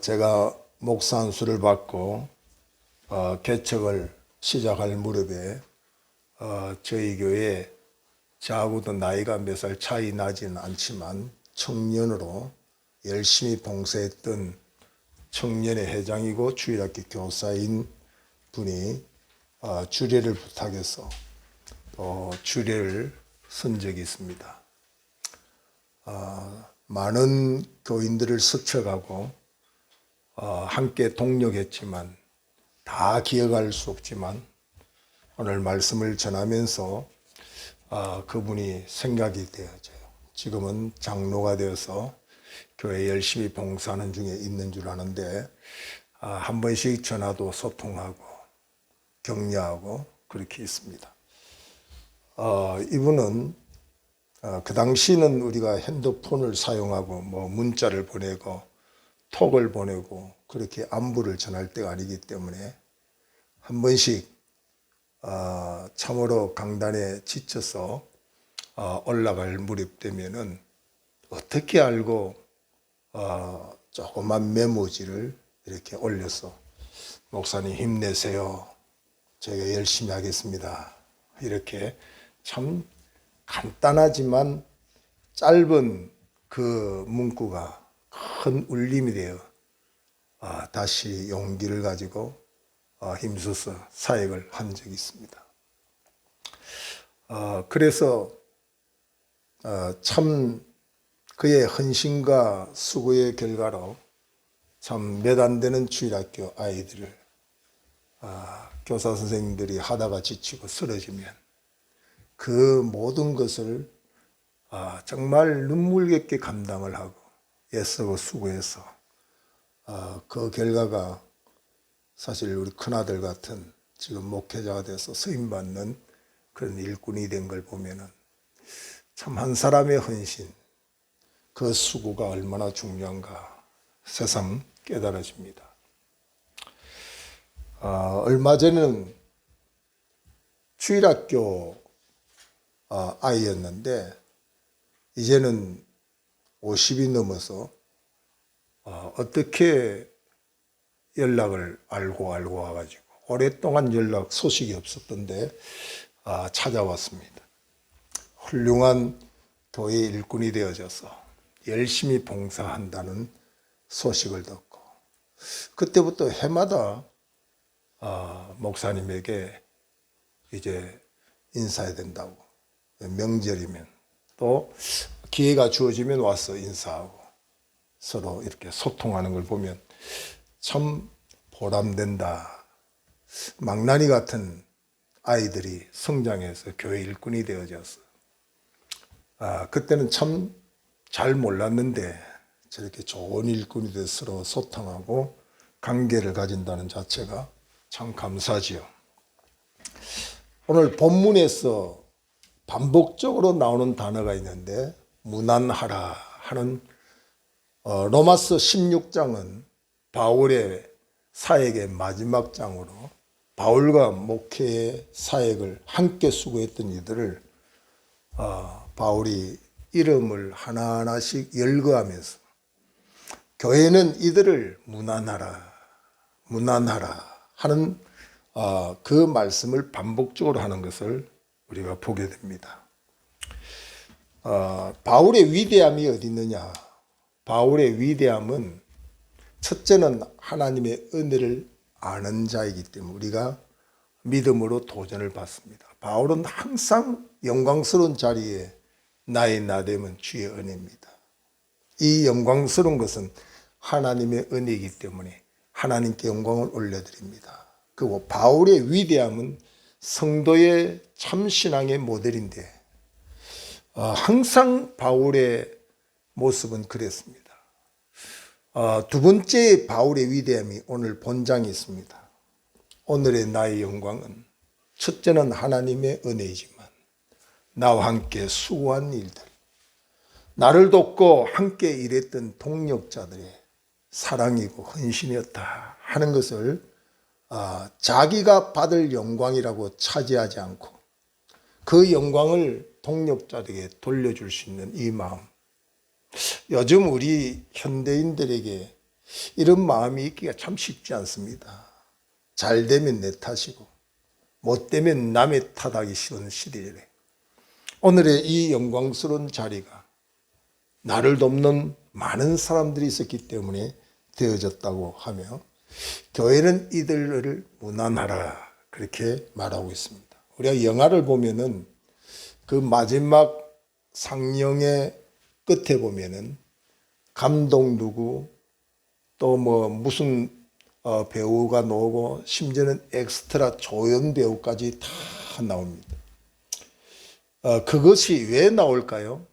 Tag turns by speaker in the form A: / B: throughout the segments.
A: 제가 목사 안수를 받고 개척을 시작할 무렵에 저희 교회 저하고도 나이가 몇 살 차이 나지는 않지만 청년으로 열심히 봉사했던 청년의 회장이고 주일학교 교사인 분이 주례를 부탁해서 주례를 쓴 적이 있습니다. 많은 교인들을 스쳐가고 함께 동력했지만 다 기억할 수 없지만 오늘 말씀을 전하면서 그분이 생각이 되어져요. 지금은 장로가 되어서 교회 열심히 봉사하는 중에 있는 줄 아는데 한 번씩 전화도 소통하고 격려하고 그렇게 있습니다. 이분은 그 당시는 우리가 핸드폰을 사용하고 문자를 보내고 톡을 보내고 그렇게 안부를 전할 때가 아니기 때문에 한 번씩 참으로 강단에 지쳐서 올라갈 무렵 되면은 어떻게 알고 조그만 메모지를 이렇게 올려서 목사님 힘내세요. 제가 열심히 하겠습니다. 이렇게 참 간단하지만 짧은 그 문구가 큰 울림이 되어 다시 용기를 가지고 힘써서 사역을 한 적이 있습니다. 그래서 참 그의 헌신과 수고의 결과로 참 몇 안 되는 주일학교 아이들을 교사 선생님들이 하다가 지치고 쓰러지면 그 모든 것을 정말 눈물겹게 감당을 하고 애쓰고 수고해서 그 결과가 사실 우리 큰아들 같은 지금 목회자가 돼서 쓰임받는 그런 일꾼이 된 걸 보면은 참 한 사람의 헌신, 그 수고가 얼마나 중요한가 새삼 깨달아집니다. 얼마 전에는 주일학교 아이였는데 이제는 50이 넘어서 어떻게 연락을 알고 와가지고 오랫동안 연락 소식이 없었던데 찾아왔습니다. 훌륭한 교회 일꾼이 되어져서 열심히 봉사한다는 소식을 듣고 그때부터 해마다 목사님에게 이제 인사해야 된다고 명절이면 또 기회가 주어지면 와서 인사하고 서로 이렇게 소통하는 걸 보면 참 보람된다. 망나니 같은 아이들이 성장해서 교회 일꾼이 되어져서 그때는 참 잘 몰랐는데 저렇게 좋은 일꾼이 돼서 서로 소통하고 관계를 가진다는 자체가 참 감사지요. 오늘 본문에서 반복적으로 나오는 단어가 있는데 무난하라 하는 로마서 16장은 바울의 사역의 마지막 장으로 바울과 목회의 사역을 함께 수고했던 이들을 바울이 이름을 하나하나씩 열거하면서 교회는 이들을 무난하라 하는 그 말씀을 반복적으로 하는 것을 우리가 보게 됩니다. 바울의 위대함이 어디 있느냐? 바울의 위대함은 첫째는 하나님의 은혜를 아는 자이기 때문에 우리가 믿음으로 도전을 받습니다. 바울은 항상 영광스러운 자리에 나의 나됨은 주의 은혜입니다. 이 영광스러운 것은 하나님의 은혜이기 때문에 하나님께 영광을 올려드립니다. 그리고 바울의 위대함은 성도의 참신앙의 모델인데 항상 바울의 모습은 그랬습니다. 두 번째 바울의 위대함이 오늘 본장에 있습니다. 오늘의 나의 영광은 첫째는 하나님의 은혜이지만 나와 함께 수고한 일들, 나를 돕고 함께 일했던 동력자들의 사랑이고 헌신이었다 하는 것을 자기가 받을 영광이라고 차지하지 않고 그 영광을 동력자들에게 돌려줄 수 있는 이 마음. 요즘 우리 현대인들에게 이런 마음이 있기가 참 쉽지 않습니다. 잘 되면 내 탓이고 못 되면 남의 탓하기 쉬운 시대래. 오늘의 이 영광스러운 자리가 나를 돕는 많은 사람들이 있었기 때문에 되어졌다고 하며 교회는 이들을 무난하라 그렇게 말하고 있습니다. 우리가 영화를 보면은 그 마지막 상영의 끝에 보면은 감독 누구 또 뭐 무슨 배우가 나오고 심지어는 엑스트라 조연 배우까지 다 나옵니다. 그것이 왜 나올까요?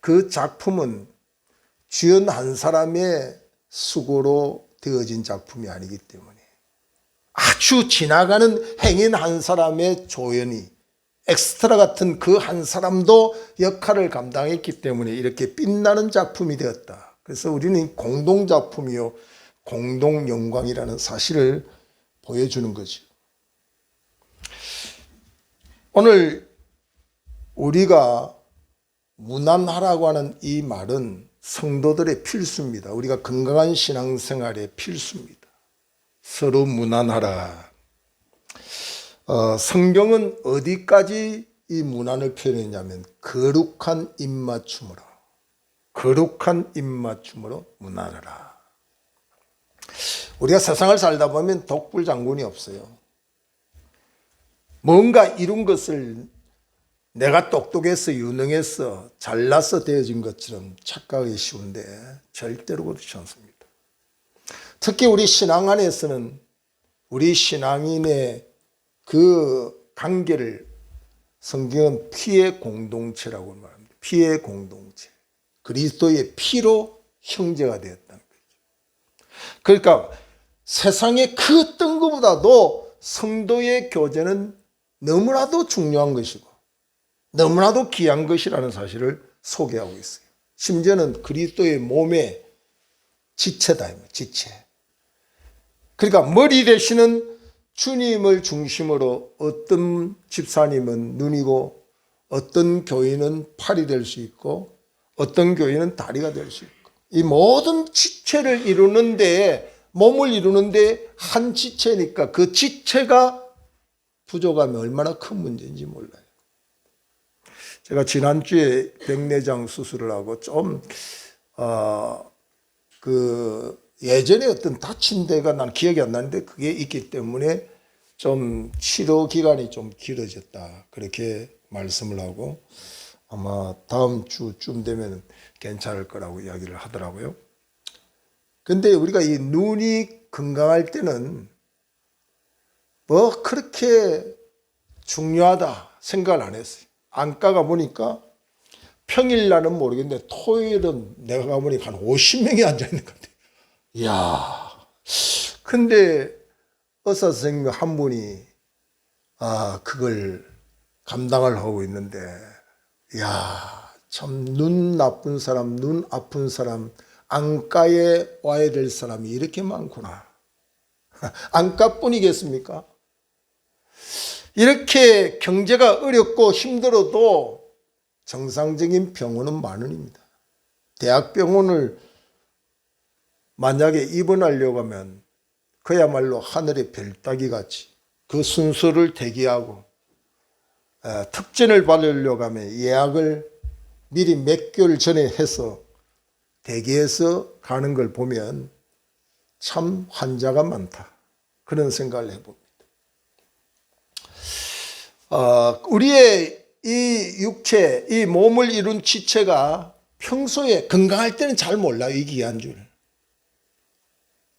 A: 그 작품은 주연 한 사람의 수고로 되어진 작품이 아니기 때문에 아주 지나가는 행인 한 사람의 조연이 엑스트라 같은 그 한 사람도 역할을 감당했기 때문에 이렇게 빛나는 작품이 되었다. 그래서 우리는 공동작품이요 공동영광이라는 사실을 보여주는 거죠. 오늘 우리가 무난하라고 하는 이 말은 성도들의 필수입니다. 우리가 건강한 신앙생활의 필수입니다. 서로 무난하라. 성경은 어디까지 이 무난을 표현했냐면 거룩한 입맞춤으로 무난하라. 우리가 세상을 살다 보면 독불장군이 없어요. 뭔가 이룬 것을 내가 똑똑해서 유능해서 잘나서 되어진 것처럼 착각하기 쉬운데 절대로 그렇지 않습니다. 특히 우리 신앙 안에서는 우리 신앙인의 그 관계를 성경은 피의 공동체라고 말합니다. 피의 공동체. 그리스도의 피로 형제가 되었다는 거죠. 그러니까 세상의 그 어떤 것보다도 성도의 교제는 너무나도 중요한 것이고 너무나도 귀한 것이라는 사실을 소개하고 있어요. 심지어는 그리스도의 몸의 지체다. 지체. 그러니까 머리 되시는 주님을 중심으로 어떤 집사님은 눈이고 어떤 교인은 팔이 될 수 있고 어떤 교인은 다리가 될 수 있고 이 모든 지체를 이루는데 몸을 이루는데 한 지체니까 그 지체가 부족하면 얼마나 큰 문제인지 몰라요. 제가 지난주에 백내장 수술을 하고 예전에 어떤 다친 데가 난 기억이 안 나는데 그게 있기 때문에 좀 치료 기간이 좀 길어졌다. 그렇게 말씀을 하고 아마 다음 주쯤 되면 괜찮을 거라고 이야기를 하더라고요. 근데 우리가 이 눈이 건강할 때는 뭐 그렇게 중요하다 생각을 안 했어요. 안과가 보니까 평일날은 모르겠는데 토요일은 내가 가보니까 한 50명이 앉아있는 것 같아요. 이야. 근데 의사 선생님 한 분이 그걸 감당을 하고 있는데 이야, 참 눈 나쁜 사람, 눈 아픈 사람, 안과에 와야 될 사람이 이렇게 많구나. 안과뿐이겠습니까? 이렇게 경제가 어렵고 힘들어도 정상적인 병원은 만원입니다. 대학병원을 만약에 입원하려고 하면 그야말로 하늘의 별따기 같이 그 순서를 대기하고 특전을 받으려고 하면 예약을 미리 몇 개월 전에 해서 대기해서 가는 걸 보면 참 환자가 많다. 그런 생각을 해봅니다. 우리의 이 육체, 이 몸을 이룬 지체가 평소에 건강할 때는 잘 몰라요. 이 귀한 줄.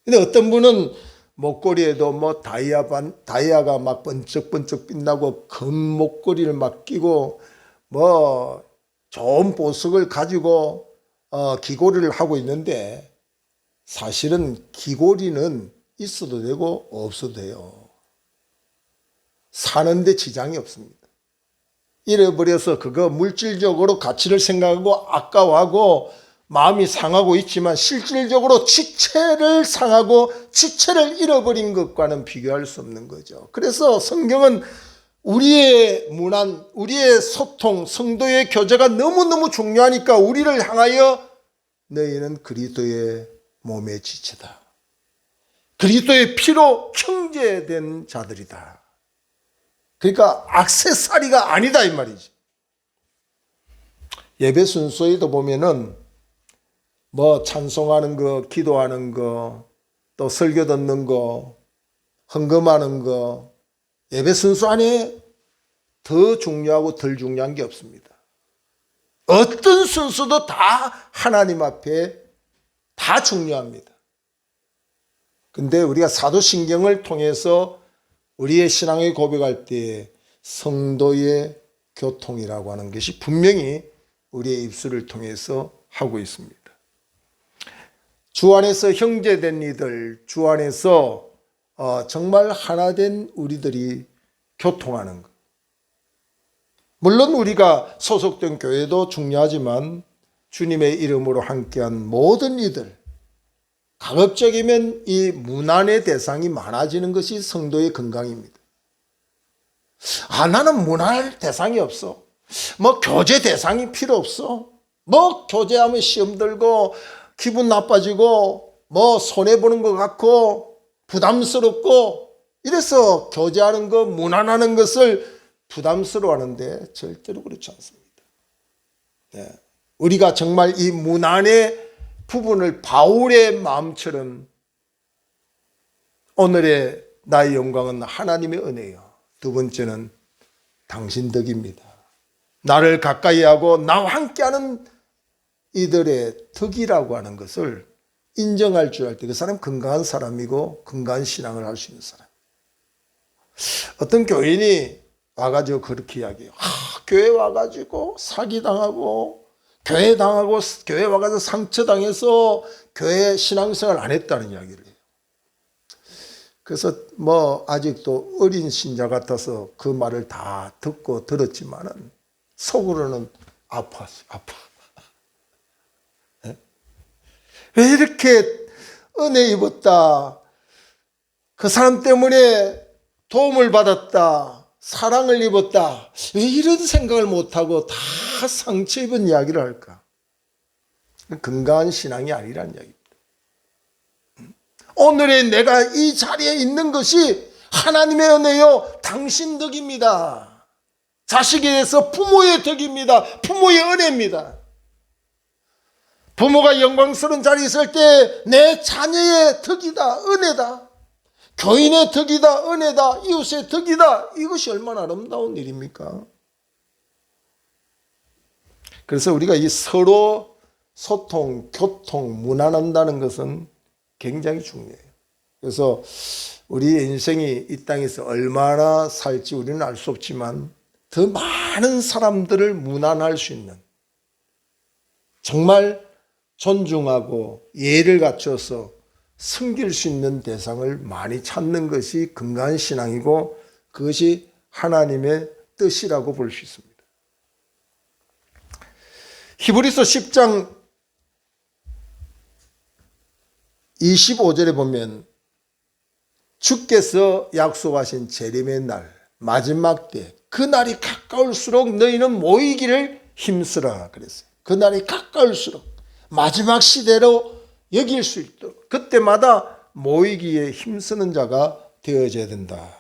A: 근데 어떤 분은 목걸이에도 뭐 다이아가 막 번쩍번쩍 빛나고 금 목걸이를 막 끼고 뭐 좋은 보석을 가지고 귀고리를 하고 있는데 사실은 귀고리는 있어도 되고 없어도 돼요. 사는데 지장이 없습니다. 잃어버려서 그거 물질적으로 가치를 생각하고 아까워하고 마음이 상하고 있지만 실질적으로 지체를 상하고 지체를 잃어버린 것과는 비교할 수 없는 거죠. 그래서 성경은 우리의 문안, 우리의 소통, 성도의 교제가 너무너무 중요하니까 우리를 향하여 너희는 그리스도의 몸의 지체다. 그리스도의 피로 형제된 자들이다. 그러니까 액세서리가 아니다 이 말이지. 예배 순서에도 보면은 뭐 찬송하는 거, 기도하는 거, 또 설교 듣는 거, 헌금하는 거, 예배 순서 안에 더 중요하고 덜 중요한 게 없습니다. 어떤 순서도 다 하나님 앞에 다 중요합니다. 근데 우리가 사도신경을 통해서 우리의 신앙을 고백할 때 성도의 교통이라고 하는 것이 분명히 우리의 입술을 통해서 하고 있습니다. 주 안에서 형제된 이들, 주 안에서 정말 하나된 우리들이 교통하는 것. 물론 우리가 소속된 교회도 중요하지만 주님의 이름으로 함께한 모든 이들, 가급적이면 이 문안의 대상이 많아지는 것이 성도의 건강입니다. 나는 문안할 대상이 없어. 뭐 교제 대상이 필요 없어. 뭐 교제하면 시험 들고 기분 나빠지고 뭐 손해보는 것 같고 부담스럽고 이래서 교제하는 것, 문안하는 것을 부담스러워하는데 절대로 그렇지 않습니다. 네. 우리가 정말 이 문안의 부분을 바울의 마음처럼 오늘의 나의 영광은 하나님의 은혜요. 두 번째는 당신 덕입니다. 나를 가까이 하고 나와 함께하는 이들의 덕이라고 하는 것을 인정할 줄 알 때 그 사람 건강한 사람이고 건강한 신앙을 할 수 있는 사람. 어떤 교인이 와가지고 그렇게 이야기해요. 교회 와가지고 사기당하고 교회 당하고 교회 와가지고 상처당해서 교회 신앙생활 안 했다는 이야기를 해요. 그래서 뭐 아직도 어린 신자 같아서 그 말을 다 듣고 들었지만은 속으로는 아파. 왜 이렇게 은혜 입었다. 그 사람 때문에 도움을 받았다. 사랑을 입었다. 왜 이런 생각을 못하고 다 상처 입은 이야기를 할까? 건강한 신앙이 아니라는 이야기입니다. 오늘의 내가 이 자리에 있는 것이 하나님의 은혜요. 당신 덕입니다. 자식에 대해서 부모의 덕입니다. 부모의 은혜입니다. 부모가 영광스러운 자리에 있을 때 내 자녀의 덕이다. 은혜다. 교인의 덕이다. 은혜다. 이웃의 덕이다. 이것이 얼마나 아름다운 일입니까? 그래서 우리가 이 서로 소통, 교통, 문안한다는 것은 굉장히 중요해요. 그래서 우리의 인생이 이 땅에서 얼마나 살지 우리는 알 수 없지만 더 많은 사람들을 문안할 수 있는 정말 존중하고 예를 갖춰서 섬길 수 있는 대상을 많이 찾는 것이 건강한 신앙이고 그것이 하나님의 뜻이라고 볼 수 있습니다. 히브리서 10장 25절에 보면 주께서 약속하신 재림의 날 마지막 때 그 날이 가까울수록 너희는 모이기를 힘쓰라 그랬어요. 그 날이 가까울수록 마지막 시대로 여길 수 있도록 그때마다 모이기에 힘쓰는 자가 되어져야 된다.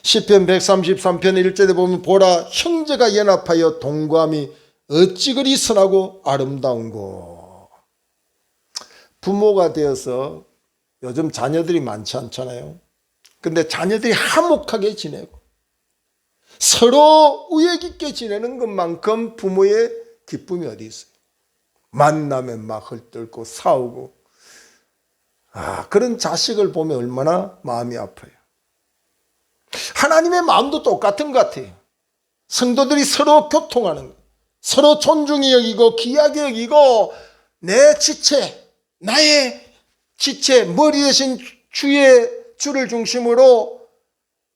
A: 시편 133편 1절에 보면 보라 형제가 연합하여 동거함이 어찌 그리 선하고 아름다운고. 부모가 되어서 요즘 자녀들이 많지 않잖아요. 근데 자녀들이 화목하게 지내고 서로 우애 깊게 지내는 것만큼 부모의 기쁨이 어디 있어요. 만나면 막 헐뜯고 싸우고 그런 자식을 보면 얼마나 마음이 아파요. 하나님의 마음도 똑같은 것 같아요. 성도들이 서로 교통하는 것, 서로 존중히 여기고 귀하게 여기고 내 지체, 나의 지체, 머리 대신 주를 중심으로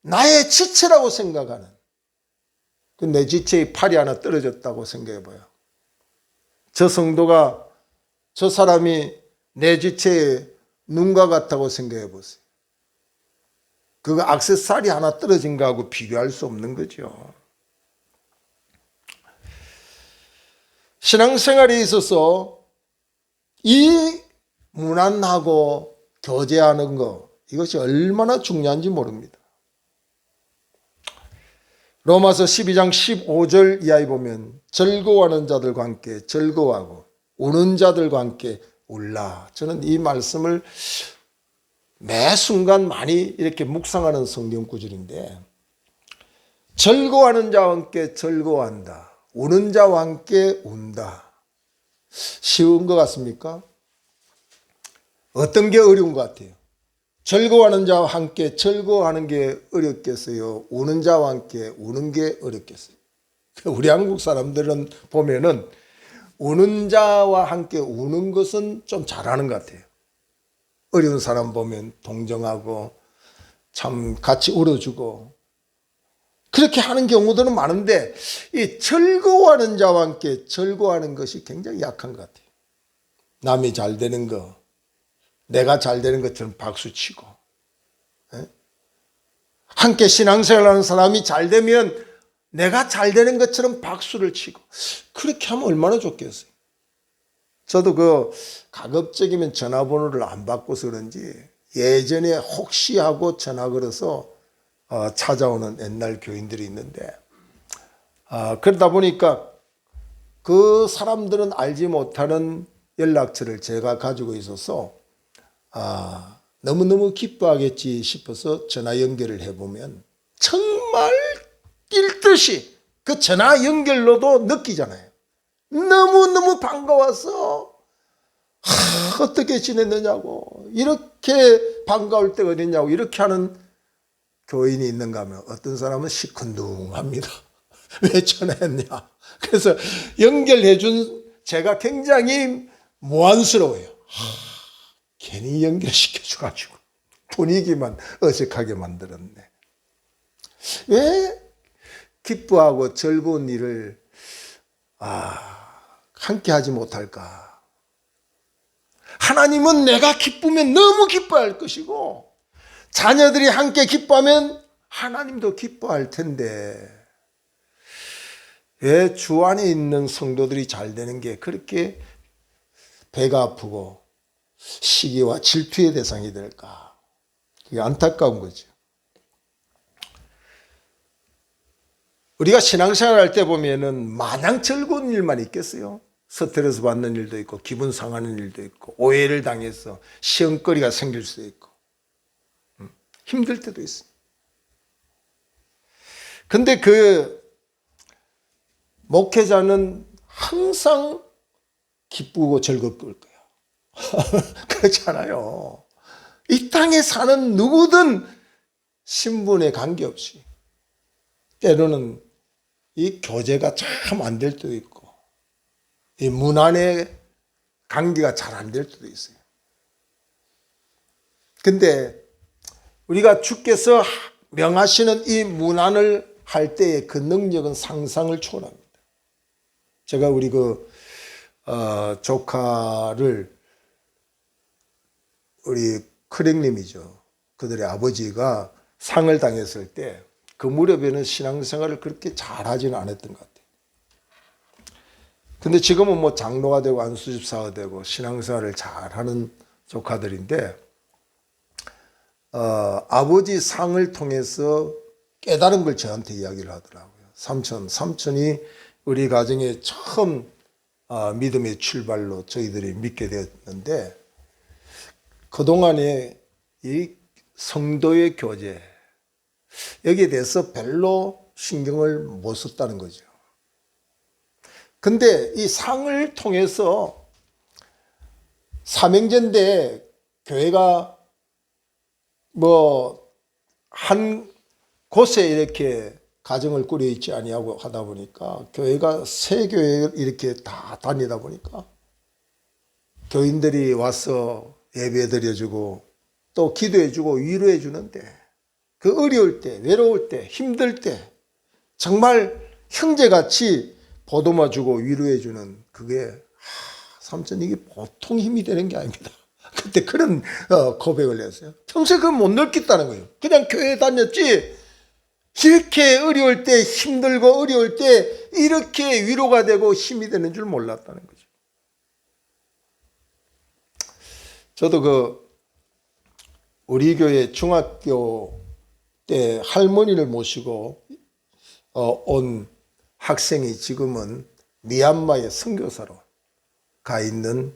A: 나의 지체라고 생각하는 내 지체의 팔이 하나 떨어졌다고 생각해 봐요. 저 성도가 저 사람이 내 지체의 눈과 같다고 생각해 보세요. 그거 액세서리 하나 떨어진 거하고 비교할 수 없는 거죠. 신앙생활에 있어서 이 무난하고 교제하는 것, 이것이 얼마나 중요한지 모릅니다. 로마서 12장 15절 이하에 보면 즐거워하는 자들과 함께 즐거워하고 우는 자들과 함께 울라. 저는 이 말씀을 매 순간 많이 이렇게 묵상하는 성경 구절인데, 즐거워하는 자와 함께 즐거워한다, 우는 자와 함께 운다. 쉬운 것 같습니까? 어떤 게 어려운 것 같아요? 즐거워하는 자와 함께 즐거워하는 게 어렵겠어요? 우는 자와 함께 우는 게 어렵겠어요? 우리 한국 사람들은 보면은 우는 자와 함께 우는 것은 좀 잘하는 것 같아요. 어려운 사람 보면 동정하고 참 같이 울어주고 그렇게 하는 경우들은 많은데, 이 즐거워하는 자와 함께 즐거워하는 것이 굉장히 약한 것 같아요. 남이 잘 되는 거, 내가 잘 되는 것처럼 박수치고, 함께 신앙생활하는 사람이 잘 되면 내가 잘 되는 것처럼 박수를 치고, 그렇게 하면 얼마나 좋겠어요. 저도 가급적이면 전화번호를 안 바꿔서 그런지 예전에 혹시 하고 전화 걸어서 찾아오는 옛날 교인들이 있는데, 그러다 보니까 그 사람들은 알지 못하는 연락처를 제가 가지고 있어서 너무너무 기뻐하겠지 싶어서 전화 연결을 해보면 정말 뛸 듯이 그 전화 연결로도 느끼잖아요. 너무너무 반가워서 어떻게 지냈느냐고, 이렇게 반가울 때가 어딨냐고 이렇게 하는 교인이 있는가 하면 어떤 사람은 시큰둥합니다. 왜 전화했냐. 그래서 연결해 준 제가 굉장히 모안스러워요. 괜히 연결시켜 줘가지고 분위기만 어색하게 만들었네. 왜 기뻐하고 즐거운 일을 함께 하지 못할까? 하나님은 내가 기쁘면 너무 기뻐할 것이고, 자녀들이 함께 기뻐하면 하나님도 기뻐할 텐데, 왜 주 안에 있는 성도들이 잘 되는 게 그렇게 배가 아프고 시기와 질투의 대상이 될까? 그게 안타까운 거죠. 우리가 신앙생활 할 때 보면은 마냥 즐거운 일만 있겠어요? 스트레스 받는 일도 있고, 기분 상하는 일도 있고, 오해를 당해서 시험거리가 생길 수도 있고, 힘들 때도 있어요. 근데 목회자는 항상 기쁘고 즐겁을 거야. 그렇잖아요. 이 땅에 사는 누구든 신분에 관계없이 때로는 이 교제가 참 안 될 때도 있고, 이 문안의 관계가 잘 안 될 때도 있어요. 근데 우리가 주께서 명하시는 이 문안을 할 때의 그 능력은 상상을 초월합니다. 제가 우리 조카를, 우리 크랭님이죠, 그들의 아버지가 상을 당했을 때 그 무렵에는 신앙생활을 그렇게 잘하지는 않았던 것 같아요. 근데 지금은 뭐 장로가 되고 안수집사가 되고 신앙생활을 잘하는 조카들인데, 아버지 상을 통해서 깨달은 걸 저한테 이야기를 하더라고요. 삼촌이 우리 가정의 처음 믿음의 출발로 저희들이 믿게 되었는데, 그동안에 이 성도의 교제, 여기에 대해서 별로 신경을 못 썼다는 거죠. 근데 이 상을 통해서 삼형제인데 교회가 한 곳에 이렇게 가정을 꾸려 있지 아니하고 하다 보니까, 교회가 새 교회 이렇게 다 다니다 보니까 교인들이 와서 예배 드려주고 또 기도해주고 위로해주는데, 그 어려울 때, 외로울 때, 힘들 때 정말 형제같이 보듬어주고 위로해주는 그게, 삼촌 이게 보통 힘이 되는 게 아닙니다. 그때 그런 고백을 했어요. 평소에 그걸 못 느꼈다는 거예요. 그냥 교회 다녔지 이렇게 어려울 때, 힘들고 어려울 때 이렇게 위로가 되고 힘이 되는 줄 몰랐다는 거죠. 저도 우리 교회 중학교 때 할머니를 모시고 온 학생이 지금은 미얀마의 선교사로 가 있는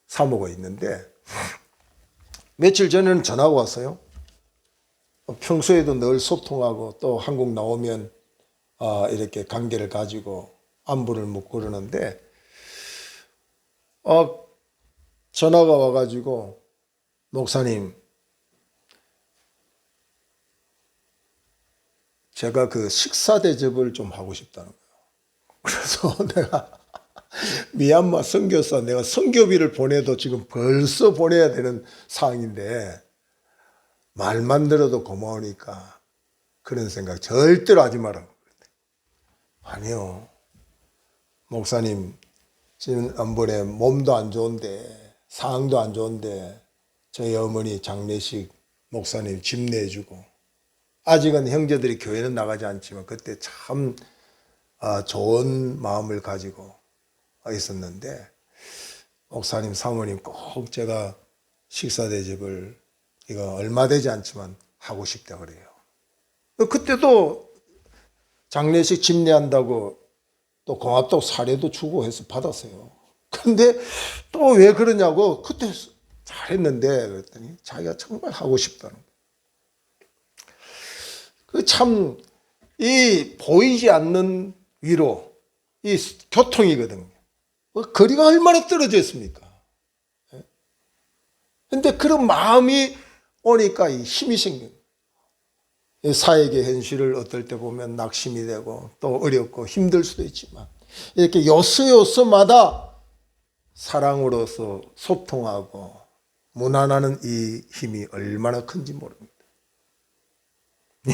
A: 사모가 있는데, 며칠 전에는 전화가 왔어요. 평소에도 늘 소통하고 또 한국 나오면 이렇게 관계를 가지고 안부를 묻고 그러는데, 전화가 와가지고, 목사님, 제가 식사 대접을 좀 하고 싶다는 거예요. 그래서 내가 미얀마 선교사, 내가 선교비를 보내도 지금 벌써 보내야 되는 상황인데, 말만 들어도 고마우니까 그런 생각 절대로 하지 마라. 아니요, 목사님, 지난번에 몸도 안 좋은데, 상황도 안 좋은데, 저희 어머니 장례식 목사님 집 내주고, 아직은 형제들이 교회는 나가지 않지만 그때 참 좋은 마음을 가지고 있었는데, 목사님 사모님 꼭 제가 식사 대접을 이거 얼마 되지 않지만 하고 싶다 그래요. 그때도 장례식 집 내한다고 또 공화국 사례도 주고 해서 받았어요. 근데 또 왜 그러냐고, 그때 잘했는데 그랬더니 자기가 정말 하고 싶다는 거예요. 참 이 보이지 않는 위로, 이 교통이거든요. 거리가 얼마나 떨어져 있습니까? 근데 그런 마음이 오니까 이 힘이 생겨요. 사회의 현실을 어떨 때 보면 낙심이 되고 또 어렵고 힘들 수도 있지만, 이렇게 요소요소마다 사랑으로서 소통하고 무난하는 이 힘이 얼마나 큰지 모릅니다.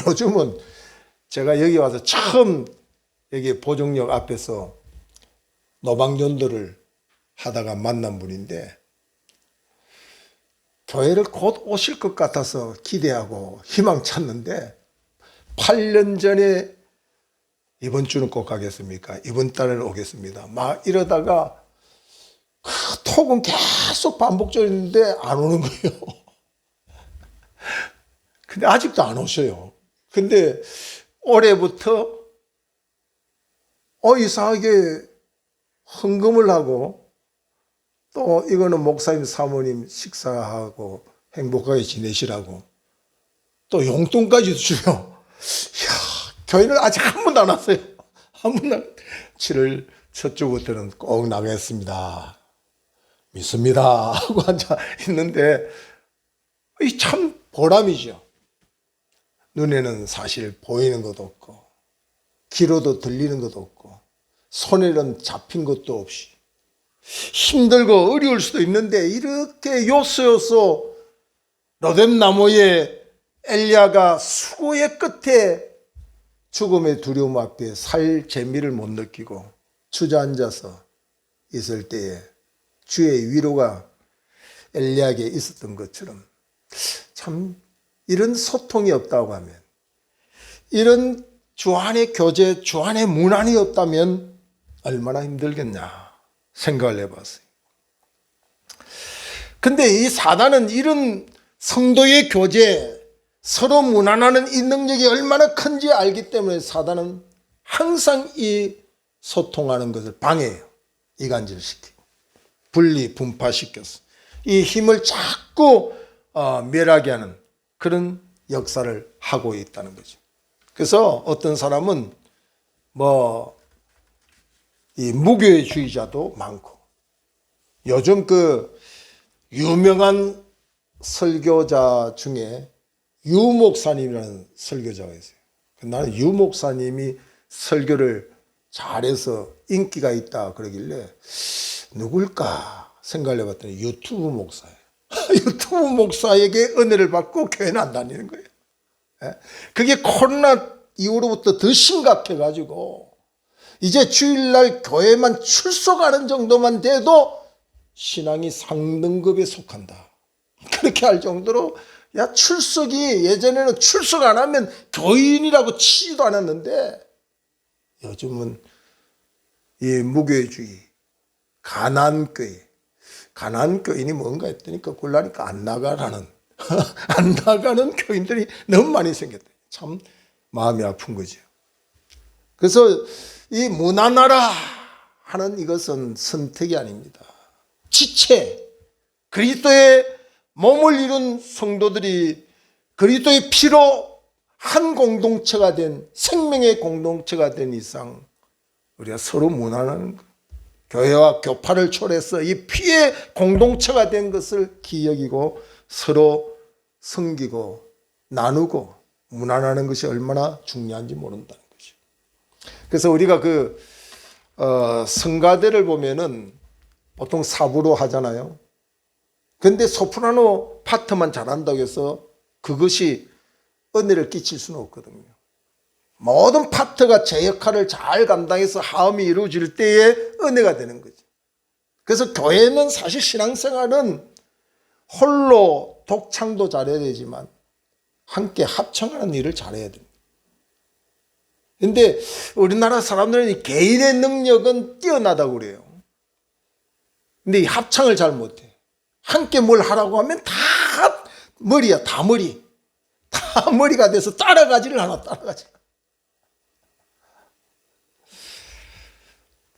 A: 요즘은 제가 여기 와서 처음 여기 보정역 앞에서 노방전도를 하다가 만난 분인데, 교회를 곧 오실 것 같아서 기대하고 희망 찾는데, 8년 전에 이번 주는 꼭 가겠습니까? 이번 달에는 오겠습니다. 막 이러다가 그 톡은 계속 반복적인데 안 오는 거예요. 근데 아직도 안 오셔요. 근데 올해부터 이상하게 헌금을 하고, 또 이거는 목사님 사모님 식사하고 행복하게 지내시라고 또 용돈까지 줘요. 이야, 교회는 아직 한 번도 안 왔어요. 한 번도 안. 7월 첫 주부터는 꼭 나가겠습니다. 믿습니다. 하고 앉아 있는데, 이 참 보람이죠. 눈에는 사실 보이는 것도 없고, 귀로도 들리는 것도 없고, 손에는 잡힌 것도 없이 힘들고 어려울 수도 있는데, 이렇게 요소요소 로뎀 나무에 엘리야가 수고의 끝에 죽음의 두려움 앞에 살 재미를 못 느끼고 주저앉아서 있을 때에 주의 위로가 엘리야에게 있었던 것처럼, 참 이런 소통이 없다고 하면, 이런 주 안의 교제, 주 안의 문안이 없다면 얼마나 힘들겠냐 생각을 해봤어요. 근데 이 사단은 이런 성도의 교제, 서로 문안하는 이 능력이 얼마나 큰지 알기 때문에 사단은 항상 이 소통하는 것을 방해해요. 이간질시키고 분리 분파시켜서 이 힘을 자꾸 멸하게 하는 그런 역사를 하고 있다는 거죠. 그래서 어떤 사람은 이 무교회주의자도 많고, 요즘 유명한 설교자 중에 유 목사님이라는 설교자가 있어요. 나는 유 목사님이 설교를 잘해서 인기가 있다 그러길래 누굴까 생각을 해봤더니 유튜브 목사예요. 유튜브 목사에게 은혜를 받고 교회는 안 다니는 거예요. 그게 코로나 이후로부터 더 심각해가지고 이제 주일날 교회만 출석하는 정도만 돼도 신앙이 상등급에 속한다. 그렇게 할 정도로, 야, 출석이, 예전에는 출석 안 하면 교인이라고 치지도 않았는데, 요즘은 이 무교회주의, 가난교회, 가난한 교인이 뭔가 했더니까 곤란하니까 안 나가라는 안 나가는 교인들이 너무 많이 생겼다. 참 마음이 아픈 거죠. 그래서 이 무난하라 하는 이것은 선택이 아닙니다. 지체, 그리스도의 몸을 이룬 성도들이 그리스도의 피로 한 공동체가 된, 생명의 공동체가 된 이상 우리가 서로 무난하는 것, 교회와 교파를 초래해서 이 피의 공동체가 된 것을 기억이고 서로 섬기고 나누고 무난하는 것이 얼마나 중요한지 모른다는 거죠. 그래서 우리가 성가대를 보면은 보통 사부로 하잖아요. 근데 소프라노 파트만 잘한다고 해서 그것이 은혜를 끼칠 수는 없거든요. 모든 파트가 제 역할을 잘 감당해서 하음이 이루어질 때에 은혜가 되는 거죠. 그래서 교회는 사실 신앙생활은 홀로 독창도 잘해야 되지만 함께 합창하는 일을 잘해야 됩니다. 그런데 우리나라 사람들은 이 개인의 능력은 뛰어나다고 그래요. 근데 이 합창을 잘 못해. 함께 뭘 하라고 하면 다 머리야, 다 머리. 다 머리가 돼서 따라가지를 않아, 따라가지.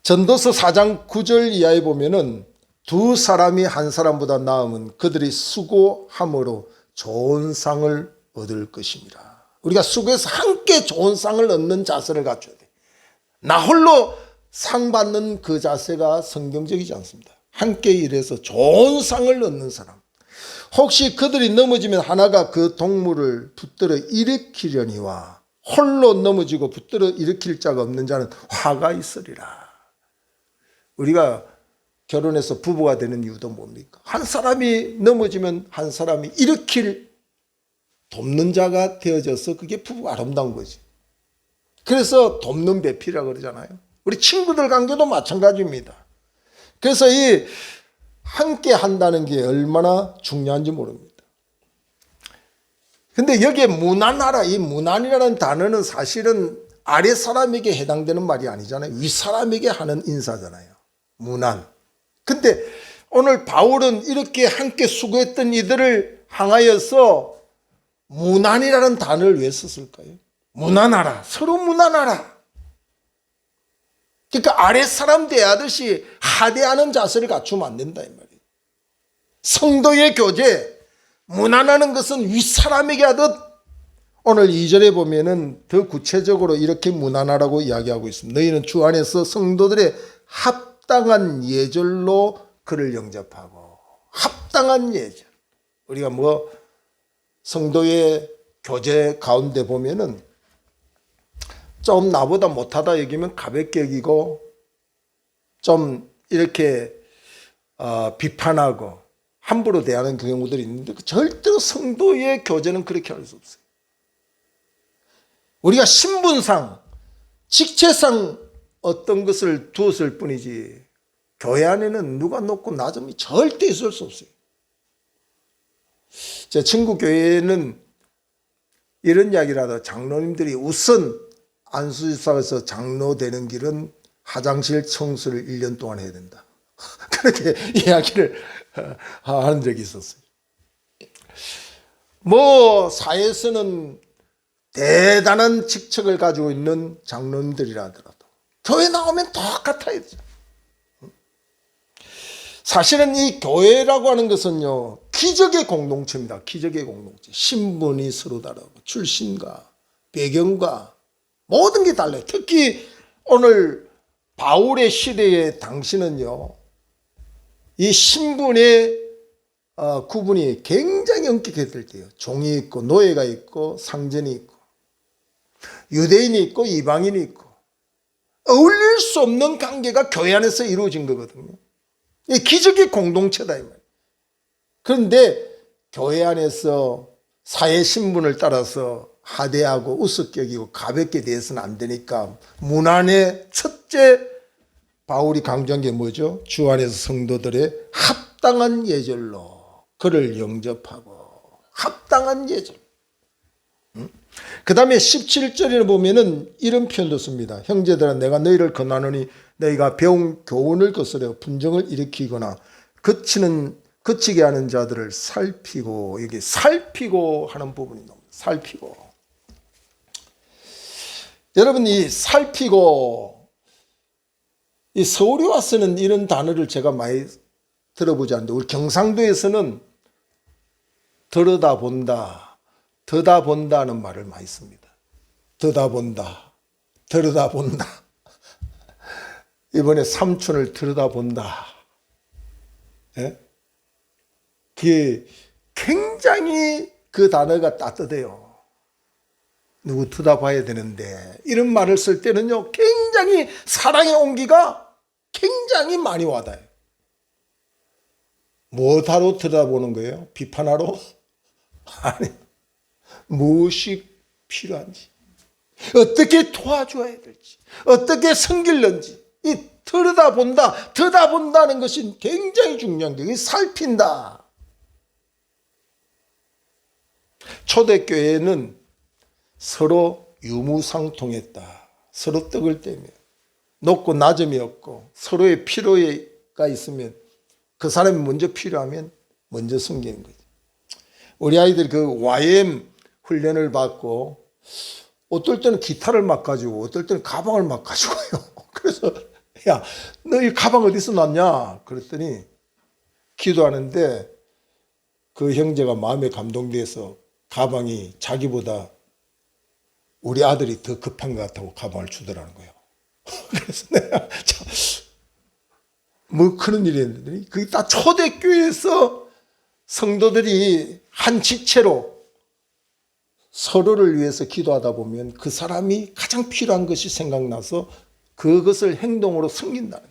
A: 전도서 4장 9절 이하에 보면은 두 사람이 한 사람보다 나으면 그들이 수고함으로 좋은 상을 얻을 것입니다. 우리가 수고해서 함께 좋은 상을 얻는 자세를 갖춰야 돼. 나 홀로 상 받는 그 자세가 성경적이지 않습니다. 함께 일해서 좋은 상을 얻는 사람. 혹시 그들이 넘어지면 하나가 그 동물을 붙들어 일으키려니와 홀로 넘어지고 붙들어 일으킬 자가 없는 자는 화가 있으리라. 우리가 결혼해서 부부가 되는 이유도 뭡니까? 한 사람이 넘어지면 한 사람이 돕는 자가 되어져서 그게 부부가 아름다운 거지. 그래서 돕는 배필이라고 그러잖아요. 우리 친구들 관계도 마찬가지입니다. 그래서 이 함께 한다는 게 얼마나 중요한지 모릅니다. 근데 여기에 무난하라, 이 무난이라는 단어는 사실은 아래 사람에게 해당되는 말이 아니잖아요. 위 사람에게 하는 인사잖아요. 무난. 근데 오늘 바울은 이렇게 함께 수고했던 이들을 향하여서 무난이라는 단어를 왜 썼을까요? 무난하라. 서로 무난하라. 그러니까 아래 사람 대하듯이 하대하는 자세를 갖추면 안 된다 이 말이에요. 성도의 교제, 무난하는 것은 윗사람에게 하듯 오늘 2절에 보면은 더 구체적으로 이렇게 무난하라고 이야기하고 있습니다. 너희는 주 안에서 성도들의 합당한 예절로 그를 영접하고. 합당한 예절. 우리가 성도의 교제 가운데 보면은 좀 나보다 못하다 여기면 가볍게 여기고 좀 이렇게 비판하고 함부로 대하는 경우들이 있는데 절대로 성도의 교제는 그렇게 할 수 없어요. 우리가 신분상, 직책상 어떤 것을 두었을 뿐이지 교회 안에는 누가 높고 낮음이 절대 있을 수 없어요. 제 친구 교회에는 이런 이야기를 하다 장로님들이 우선 안수사에서 장로 되는 길은 화장실 청소를 1년 동안 해야 된다. 그렇게 이야기를 하는 적이 있었어요. 사회에서는 대단한 직책을 가지고 있는 장로님들이라 하더라도 교회 나오면 똑같아야 되죠. 사실은 이 교회라고 하는 것은요, 기적의 공동체입니다. 기적의 공동체. 신분이 서로 다르고 출신과 배경과 모든 게 달라요. 특히 오늘 바울의 시대에 당시는요, 이 신분의 구분이 굉장히 엄격했을 때예요. 종이 있고 노예가 있고 상전이 있고 유대인이 있고 이방인이 있고 어울릴 수 없는 관계가 교회 안에서 이루어진 거거든요. 이 기적의 공동체다 이 말이에요. 그런데 교회 안에서 사회 신분을 따라서 하대하고 우습게 여기고 가볍게 대해서는 안 되니까 문안의 첫째 바울이 강조한 게 뭐죠? 주 안에서 성도들의 합당한 예절로 그를 영접하고 합당한 예절. 그 다음에 17절에 보면은 이런 표현도 씁니다. 형제들아 내가 너희를 권하노니 너희가 배운 교훈을 거스려 분쟁을 일으키거나 거치게 하는 자들을 살피고, 여기 살피고 하는 부분이 나옵니다. 살피고. 여러분, 이 살피고, 이 서울에 와서는 이런 단어를 제가 많이 들어보지 않는데, 우리 경상도에서는 들여다본다, 들여다본다는 말을 많이 씁니다. 들여다본다, 들여다본다. 이번에 삼촌을 들여다본다. 예? 그게 굉장히 그 단어가 따뜻해요. 누구 들여다봐야 되는데, 이런 말을 쓸 때는요, 굉장히 사랑의 온기가 굉장히 많이 와닿아요. 뭐하러 들여다보는 거예요? 비판하러? 아니, 무엇이 필요한지, 어떻게 도와줘야 될지, 어떻게 섬길는지, 이 들여다본다는 것이 굉장히 중요한 거예요. 살핀다. 초대교회는 서로 유무상통했다. 서로 떡을 떼며 높고 낮음이 없고, 서로의 필요가 있으면 그 사람이 먼저 필요하면 먼저 섬기는 거죠. 우리 아이들 그 YM 훈련을 받고 어떨 때는 기타를 막 가지고 어떨 때는 가방을 막 가지고요. 그래서 야, 너 이 가방 어디서 났냐? 그랬더니 기도하는데 그 형제가 마음에 감동돼서 가방이 자기보다 우리 아들이 더 급한 것 같다고 가방을 주더라는 거예요. 그래서 내가 뭐 그런 일이 했는데, 그게 다 초대교회에서 성도들이 한 지체로 서로를 위해서 기도하다 보면 그 사람이 가장 필요한 것이 생각나서 그것을 행동으로 섬긴다는,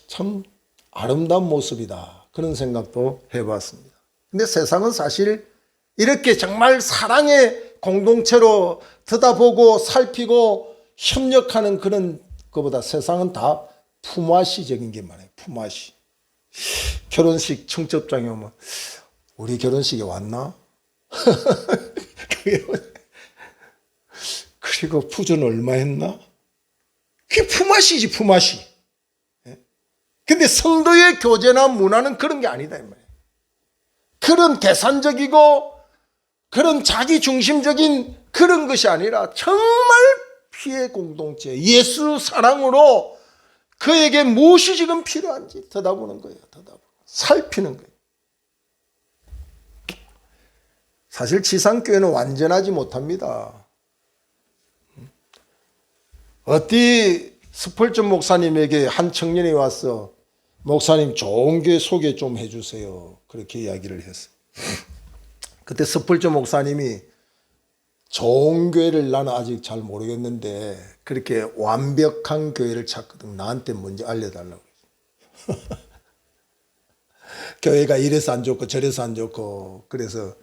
A: 참 아름다운 모습이다. 그런 생각도 해봤습니다. 근데 세상은 사실 이렇게 정말 사랑의 공동체로 들여다보고 살피고 협력하는 그런 것보다 세상은 다 품앗이적인 게 많아요. 품앗이. 결혼식 청첩장에 오면 우리 결혼식에 왔나? 그리고 푸전 얼마 했나? 그게 품앗이지, 품앗이. 근데 성도의 교제나 문화는 그런 게 아니다 이 말이에요. 그런 계산적이고 그런 자기중심적인 그런 것이 아니라 정말 피의 공동체, 예수 사랑으로 그에게 무엇이 지금 필요한지 들여다보는 거예요. 살피는 거예요. 사실 지상교회는 완전하지 못합니다. 어디 스펄전 목사님에게 한 청년이 와서 목사님 좋은 교회 소개 좀 해주세요. 그렇게 이야기를 했어요. 그때 스펄전 목사님이 좋은 교회를 나는 아직 잘 모르겠는데 그렇게 완벽한 교회를 찾거든. 나한테 먼저 알려달라고. 교회가 이래서 안 좋고 저래서 안 좋고, 그래서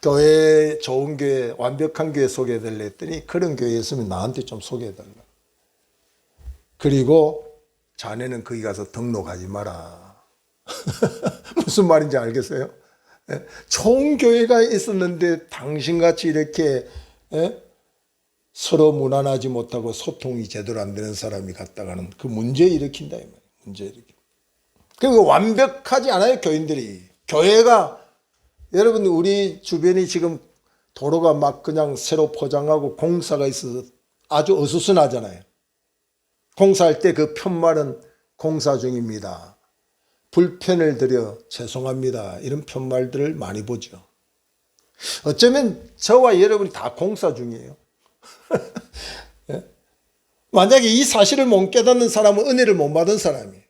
A: 교회, 좋은 교회, 완벽한 교회 소개해달라 했더니 그런 교회 있으면 나한테 좀 소개해달라. 그리고 자네는 거기 가서 등록하지 마라. 무슨 말인지 알겠어요? 좋은 교회가 있었는데 당신같이 이렇게 서로 무난하지 못하고 소통이 제대로 안 되는 사람이 갔다가는 그 문제 일으킨다 이 말이에요. 문제 일으킨다. 그리고 완벽하지 않아요, 교인들이. 교회가, 여러분 우리 주변이 지금 도로가 막 그냥 새로 포장하고 공사가 있어서 아주 어수선하잖아요. 공사할 때 그 편말은 공사 중입니다. 불편을 드려 죄송합니다. 이런 편말들을 많이 보죠. 어쩌면 저와 여러분이 다 공사 중이에요. 만약에 이 사실을 못 깨닫는 사람은 은혜를 못 받은 사람이에요.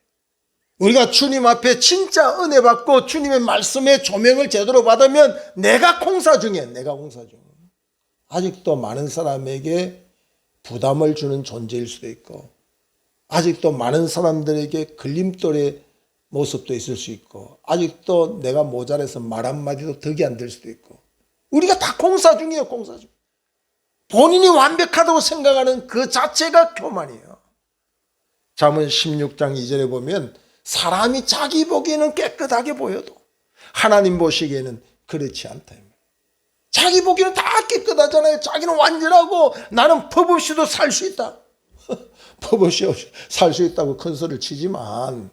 A: 우리가 주님 앞에 진짜 은혜 받고 주님의 말씀의 조명을 제대로 받으면 내가 공사 중이에요. 내가 공사 중. 아직도 많은 사람에게 부담을 주는 존재일 수도 있고, 아직도 많은 사람들에게 걸림돌의 모습도 있을 수 있고, 아직도 내가 모자라서 말 한마디도 덕이 안 될 수도 있고, 우리가 다 공사 중이에요. 공사 중. 본인이 완벽하다고 생각하는 그 자체가 교만이에요. 잠언 16장 2절에 보면 사람이 자기 보기에는 깨끗하게 보여도 하나님 보시기에는 그렇지 않다. 자기 보기에는 다 깨끗하잖아요. 자기는 완전하고 나는 법 없이도 살 수 있다. 법 없이 살 수 있다고 큰 소리를 치지만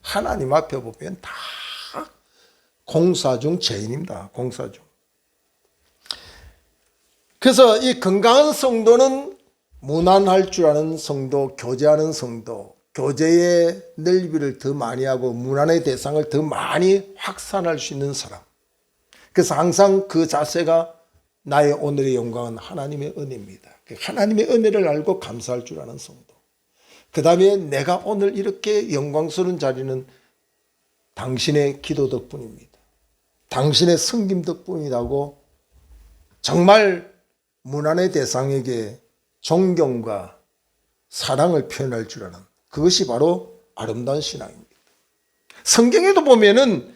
A: 하나님 앞에 보면 다 공사 중 죄인입니다. 공사 중. 그래서 이 건강한 성도는 무난할 줄 아는 성도, 교제하는 성도, 교제의 넓이를 더 많이 하고 문안의 대상을 더 많이 확산할 수 있는 사람. 그래서 항상 그 자세가 나의 오늘의 영광은 하나님의 은혜입니다. 하나님의 은혜를 알고 감사할 줄 아는 성도. 그 다음에 내가 오늘 이렇게 영광스러운 자리는 당신의 기도 덕분입니다. 당신의 섬김 덕분이라고 정말 문안의 대상에게 존경과 사랑을 표현할 줄 아는 그것이 바로 아름다운 신앙입니다. 성경에도 보면은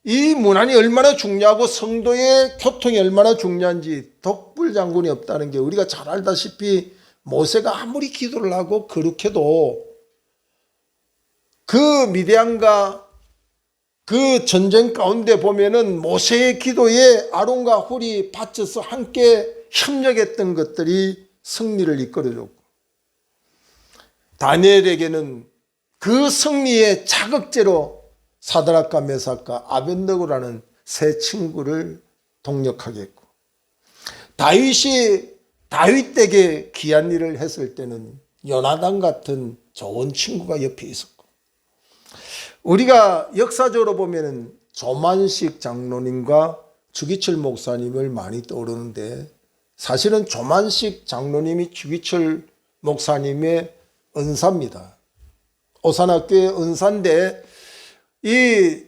A: 이 문안이 얼마나 중요하고 성도의 교통이 얼마나 중요한지 독불장군이 없다는 게 우리가 잘 알다시피 모세가 아무리 기도를 하고 거룩해도 그 미디안과 그 전쟁 가운데 보면은 모세의 기도에 아론과 훌이 바쳐서 함께 협력했던 것들이 승리를 이끌어줬고 다니엘에게는 그 승리의 자극제로 사드락과 메삭과 아벳느고라는 세 친구를 동력하게 했고 다윗 댁에 귀한 일을 했을 때는 요나단 같은 좋은 친구가 옆에 있었고 우리가 역사적으로 보면은 조만식 장로님과 주기철 목사님을 많이 떠오르는데 사실은 조만식 장로님이 주기철 목사님의 은사입니다. 오산학교의 은사인데 이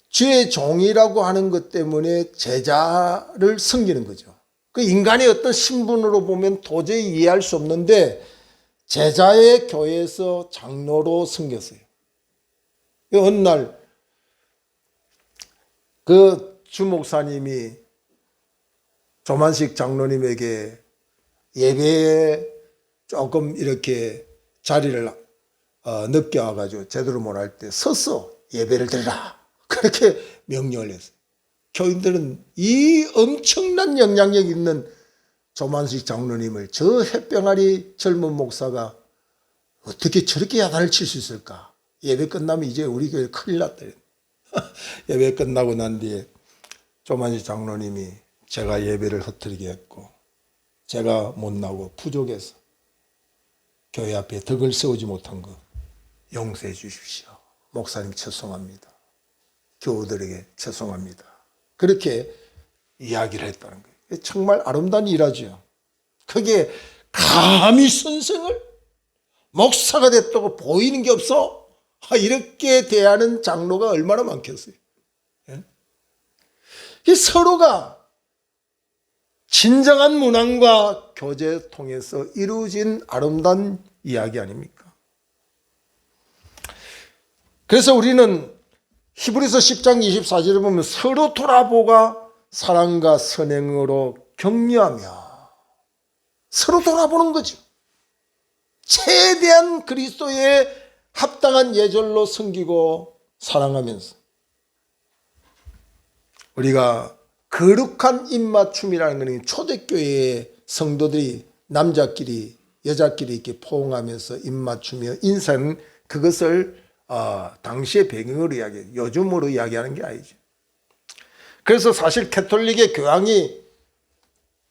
A: 주의 종이라고 하는 것 때문에 제자를 섬기는 거죠. 그 인간의 어떤 신분으로 보면 도저히 이해할 수 없는데 제자의 교회에서 장로로 섬겼어요. 어느 날 그 주목사님이 조만식 장로님에게 예배에 조금 이렇게 자리를 늦게 와가지고 제대로 못 할 때 서서 예배를 드리라 그렇게 명령을 했어요. 교인들은 이 엄청난 영향력 있는 조만식 장로님을 저 햇병아리 젊은 목사가 어떻게 저렇게 야단을 칠 수 있을까? 예배 끝나면 이제 우리 교회 큰일 났다. 예배 끝나고 난 뒤에 조만식 장로님이 제가 예배를 흩뜨리게 했고 제가 못나고 부족해서 교회 앞에 덕을 세우지 못한 거 용서해 주십시오. 목사님 죄송합니다. 교우들에게 죄송합니다. 그렇게 이야기를 했다는 거예요. 정말 아름다운 일하죠. 그게 감히 선생을 목사가 됐다고 보이는 게 없어? 이렇게 대하는 장로가 얼마나 많겠어요. 예? 서로가 진정한 문안과 교제를 통해서 이루어진 아름다운 이야기 아닙니까? 그래서 우리는 히브리서 10장 24절을 보면 서로 돌아보가 사랑과 선행으로 격려하며 서로 돌아보는 거죠. 최대한 그리스도의 합당한 예절로 섬기고 사랑하면서 우리가 거룩한 입맞춤이라는 것은 초대교회의 성도들이 남자끼리 여자끼리 이렇게 포옹하면서 입맞추며 인사는 그것을 당시의 배경으로 이야기해요. 요즘으로 이야기하는 게 아니죠. 그래서 사실 캐톨릭의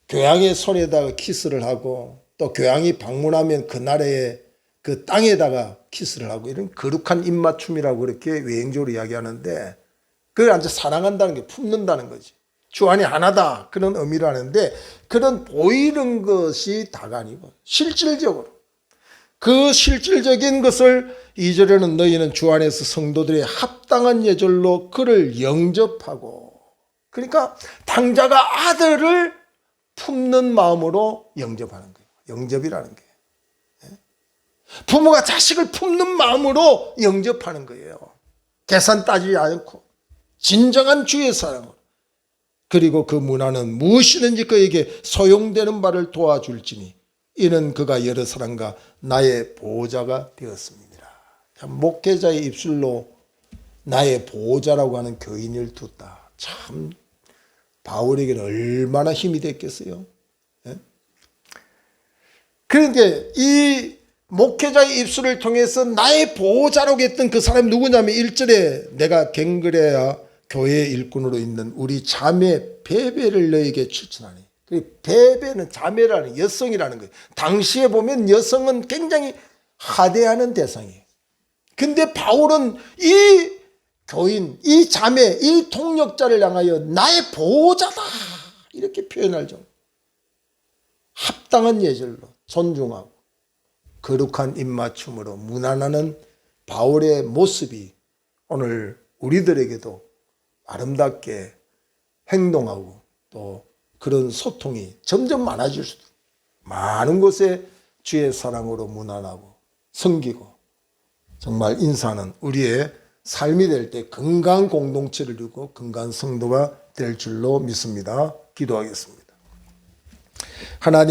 A: 교황의 손에다가 키스를 하고 또 교황이 방문하면 그 나라의 그 땅에다가 키스를 하고 이런 거룩한 입맞춤이라고 그렇게 외형적으로 이야기하는데 그걸 아주 사랑한다는 게 품는다는 거지. 주 안이 하나다 그런 의미를 하는데 그런 보이는 것이 다가 아니고 실질적으로 그 실질적인 것을 2절에는 너희는 주 안에서 성도들의 합당한 예절로 그를 영접하고 그러니까 당자가 아들을 품는 마음으로 영접하는 거예요. 영접이라는 게. 부모가 자식을 품는 마음으로 영접하는 거예요. 계산 따지지 않고 진정한 주의 사랑으로. 그리고 그 문화는 무엇이든지 그에게 소용되는 바를 도와줄지니 이는 그가 여러 사람과 나의 보호자가 되었습니다. 목회자의 입술로 나의 보호자라고 하는 교인을 뒀다. 참 바울에게는 얼마나 힘이 됐겠어요. 그런데 이 목회자의 입술을 통해서 나의 보호자라고 했던 그 사람이 누구냐면 1절에 내가 갱그레아 교회 일꾼으로 있는 우리 자매 베베를 너에게 추천하니. 그 베베는 자매라는 여성이라는 거예요. 당시에 보면 여성은 굉장히 하대하는 대상이에요. 근데 바울은 이 교인, 이 자매, 이 동역자를 향하여 나의 보호자다 이렇게 표현할 정도. 합당한 예절로 존중하고 거룩한 입맞춤으로 무난하는 바울의 모습이 오늘 우리들에게도 아름답게 행동하고 또 그런 소통이 점점 많아질 수도, 많은 곳에 주의 사랑으로 무난하고 섬기고 정말 인사는 우리의 삶이 될 때 건강한 공동체를 이루고 건강한 성도가 될 줄로 믿습니다. 기도하겠습니다. 하나님